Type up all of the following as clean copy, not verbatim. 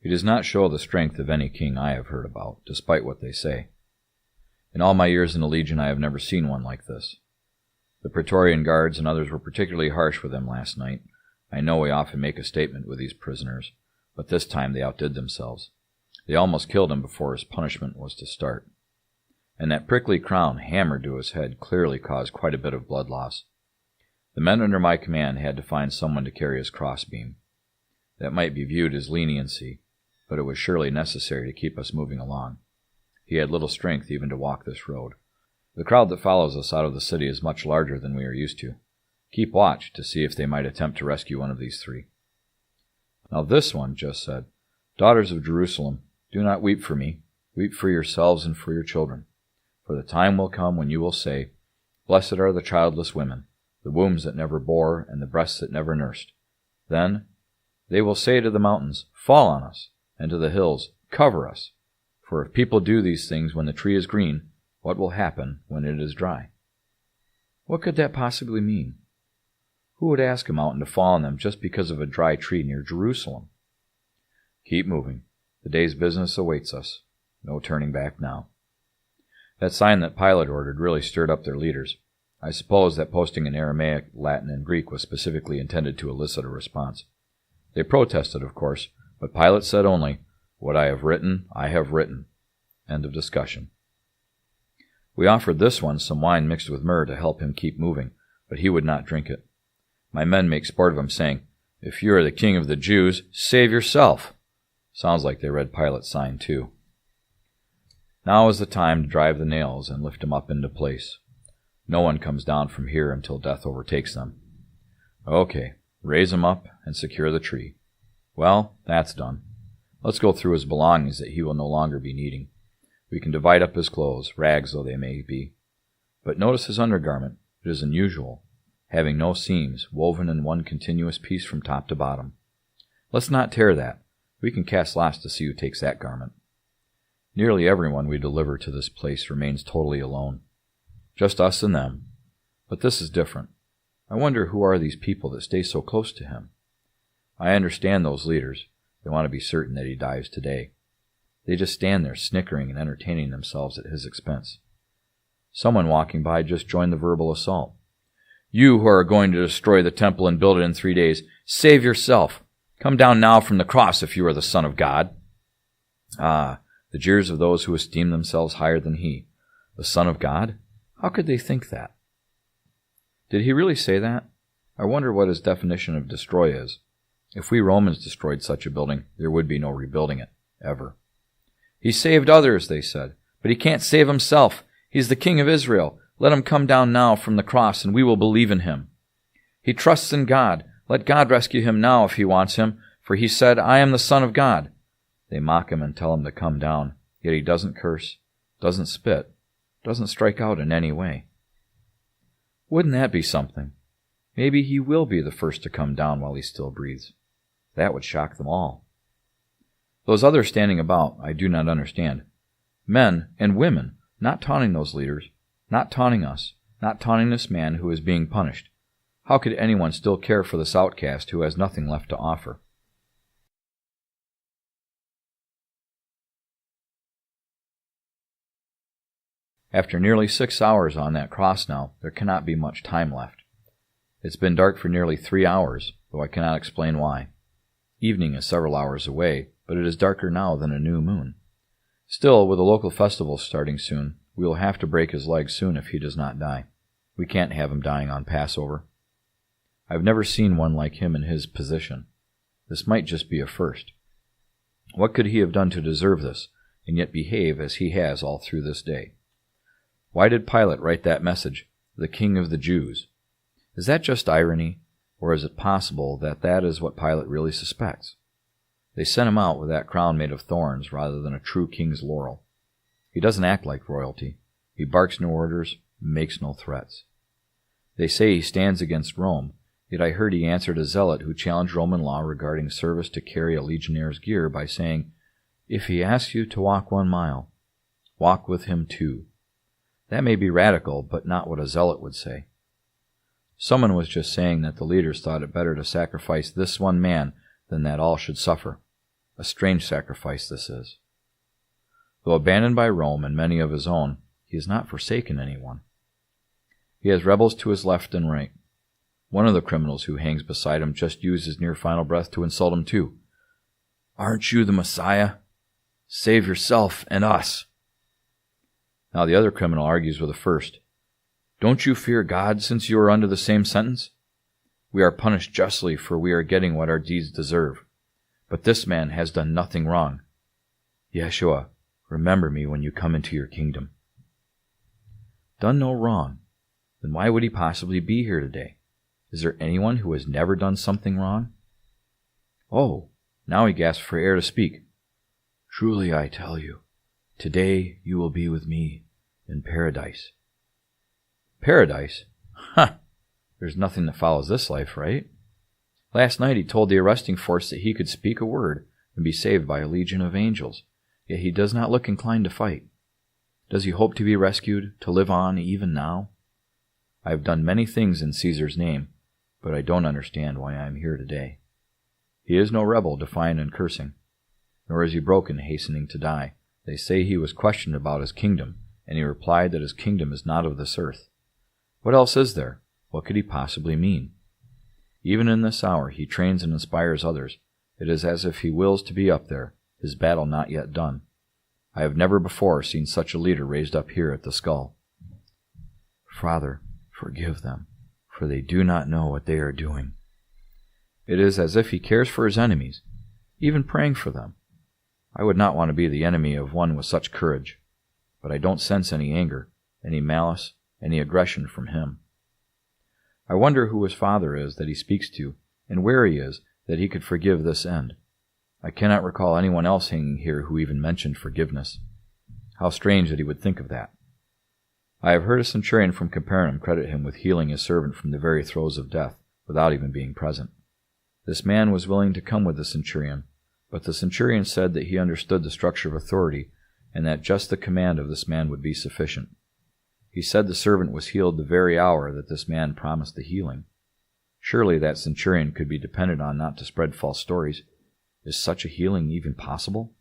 He does not show the strength of any king I have heard about, despite what they say. In all my years in the Legion I have never seen one like this. The Praetorian guards and others were particularly harsh with him last night. I know we often make a statement with these prisoners, but this time they outdid themselves. They almost killed him before his punishment was to start. And that prickly crown hammered to his head clearly caused quite a bit of blood loss. The men under my command had to find someone to carry his crossbeam. That might be viewed as leniency, but it was surely necessary to keep us moving along. He had little strength even to walk this road. The crowd that follows us out of the city is much larger than we are used to. Keep watch to see if they might attempt to rescue one of these three. Now this one just said, "Daughters of Jerusalem, do not weep for me. Weep for yourselves and for your children. For the time will come when you will say, Blessed are the childless women, the wombs that never bore, and the breasts that never nursed. Then they will say to the mountains, Fall on us, and to the hills, Cover us. For if people do these things when the tree is green, what will happen when it is dry?" What could that possibly mean? Who would ask a mountain to fall on them just because of a dry tree near Jerusalem? Keep moving. The day's business awaits us. No turning back now. That sign that Pilate ordered really stirred up their leaders. I suppose that posting in Aramaic, Latin, and Greek was specifically intended to elicit a response. They protested, of course, but Pilate said only, "What I have written, I have written." End of discussion. We offered this one some wine mixed with myrrh to help him keep moving, but he would not drink it. My men make sport of him, saying, "If you are the king of the Jews, save yourself." Sounds like they read Pilate's sign, too. Now is the time to drive the nails and lift him up into place. No one comes down from here until death overtakes them. Okay, raise him up and secure the tree. Well, that's done. Let's go through his belongings that he will no longer be needing. We can divide up his clothes, rags though they may be. But notice his undergarment. It is unusual, having no seams, woven in one continuous piece from top to bottom. Let's not tear that. We can cast lots to see who takes that garment. Nearly everyone we deliver to this place remains totally alone. Just us and them. But this is different. I wonder who are these people that stay so close to him? I understand those leaders. They want to be certain that he dies today. They just stand there snickering and entertaining themselves at his expense. Someone walking by just joined the verbal assault. "You who are going to destroy the temple and build it in 3 days, save yourself. Come down now from the cross if you are the Son of God." Ah, the jeers of those who esteem themselves higher than he. The Son of God? How could they think that? Did he really say that? I wonder what his definition of destroy is. If we Romans destroyed such a building, there would be no rebuilding it, ever. "He saved others," they said, "but he can't save himself. He's the King of Israel. Let him come down now from the cross, and we will believe in him. He trusts in God. Let God rescue him now if he wants him, for he said, 'I am the Son of God.'" They mock him and tell him to come down, yet he doesn't curse, doesn't spit, doesn't strike out in any way. Wouldn't that be something? Maybe he will be the first to come down while he still breathes. That would shock them all. Those others standing about, I do not understand. Men and women, not taunting those leaders, not taunting us, not taunting this man who is being punished. How could anyone still care for this outcast who has nothing left to offer? After nearly 6 hours on that cross now, there cannot be much time left. It's been dark for nearly 3 hours, though I cannot explain why. Evening is several hours away, but it is darker now than a new moon. Still, with the local festival starting soon, we will have to break his leg soon if he does not die. We can't have him dying on Passover. I've never seen one like him in his position. This might just be a first. What could he have done to deserve this, and yet behave as he has all through this day? Why did Pilate write that message, "The King of the Jews"? Is that just irony, or is it possible that that is what Pilate really suspects? They sent him out with that crown made of thorns rather than a true king's laurel. He doesn't act like royalty. He barks no orders, makes no threats. They say he stands against Rome, yet I heard he answered a zealot who challenged Roman law regarding service to carry a legionnaire's gear by saying, "If he asks you to walk 1 mile, walk with him 2. That may be radical, but not what a zealot would say. Someone was just saying that the leaders thought it better to sacrifice this one man than that all should suffer. A strange sacrifice this is. Though abandoned by Rome and many of his own, he has not forsaken anyone. He has rebels to his left and right. One of the criminals who hangs beside him just used his near final breath to insult him too. "Aren't you the Messiah? Save yourself and us." Now the other criminal argues with the first. "Don't you fear God, since you are under the same sentence? We are punished justly, for we are getting what our deeds deserve. But this man has done nothing wrong. Yeshua, remember me when you come into your kingdom." Done no wrong? Then why would he possibly be here today? Is there anyone who has never done something wrong? Oh, now he gasps for air to speak. "Truly I tell you, today you will be with me in paradise." Paradise? Ha! There's nothing that follows this life, right? Last night he told the arresting force that he could speak a word and be saved by a legion of angels, yet he does not look inclined to fight. Does he hope to be rescued, to live on even now? I have done many things in Caesar's name, but I don't understand why I am here today. He is no rebel, defiant and cursing, nor is he broken, hastening to die. They say he was questioned about his kingdom, and he replied that his kingdom is not of this earth. What else is there? What could he possibly mean? Even in this hour he trains and inspires others. It is as if he wills to be up there, his battle not yet done. I have never before seen such a leader raised up here at the skull. Father, forgive them, for they do not know what they are doing. It is as if he cares for his enemies, even praying for them. I would not want to be the enemy of one with such courage, but I don't sense any anger, any malice, any aggression from him. I wonder who his father is that he speaks to, and where he is that he could forgive this end. I cannot recall anyone else hanging here who even mentioned forgiveness. How strange that he would think of that. I have heard a centurion from Capernaum credit him with healing his servant from the very throes of death, without even being present. This man was willing to come with the centurion, but the centurion said that he understood the structure of authority, and that just the command of this man would be sufficient. He said the servant was healed the very hour that this man promised the healing. Surely that centurion could be depended on not to spread false stories. Is such a healing even possible?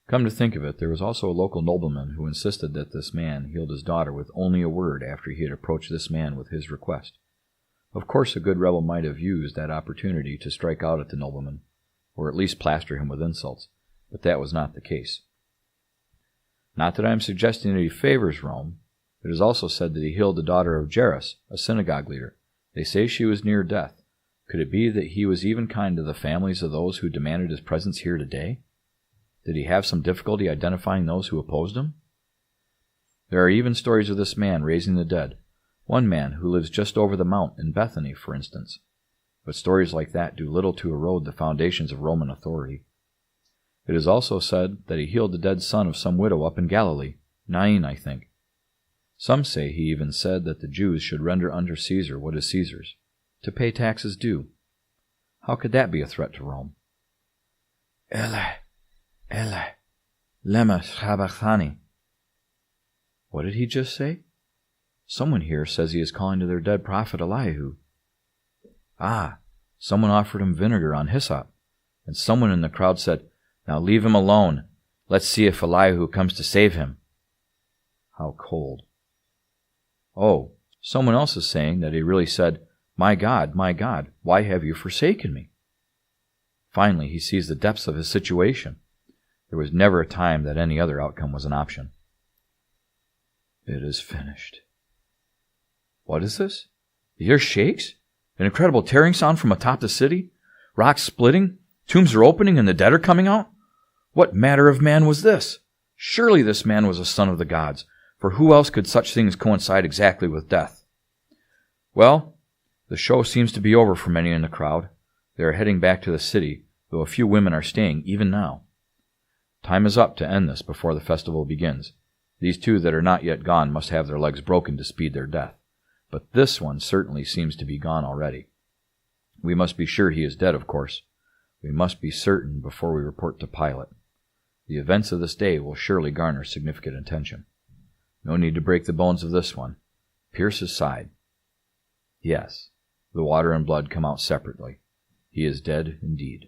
Come to think of it, there was also a local nobleman who insisted that this man healed his daughter with only a word after he had approached this man with his request. Of course a good rebel might have used that opportunity to strike out at the nobleman, or at least plaster him with insults, but that was not the case. Not that I am suggesting that he favors Rome. It is also said that he healed the daughter of Jairus, a synagogue leader. They say she was near death. Could it be that he was even kind to the families of those who demanded his presence here today? Did he have some difficulty identifying those who opposed him? There are even stories of this man raising the dead, one man who lives just over the mount in Bethany, for instance. But stories like that do little to erode the foundations of Roman authority. It is also said that he healed the dead son of some widow up in Galilee, Nain, I think. Some say he even said that the Jews should render unto Caesar what is Caesar's, to pay taxes due. How could that be a threat to Rome? Ele, Ele, lema sabachthani. What did he just say? Someone here says he is calling to their dead prophet Elihu. Ah, someone offered him vinegar on hyssop, and someone in the crowd said, "Now leave him alone. Let's see if Elihu comes to save him." How cold. Oh, someone else is saying that he really said, my God, why have you forsaken me?" Finally, he sees the depths of his situation. There was never a time that any other outcome was an option. It is finished. What is this? The earth shakes? An incredible tearing sound from atop the city? Rocks splitting? Tombs are opening and the dead are coming out? What manner of man was this? Surely this man was a son of the gods, for who else could such things coincide exactly with death? Well, the show seems to be over for many in the crowd. They are heading back to the city, though a few women are staying even now. Time is up to end this before the festival begins. These two that are not yet gone must have their legs broken to speed their death. But this one certainly seems to be gone already. We must be sure he is dead, of course. We must be certain before we report to Pilate. The events of this day will surely garner significant attention. No need to break the bones of this one. Pierce his side. Yes, the water and blood come out separately. He is dead indeed.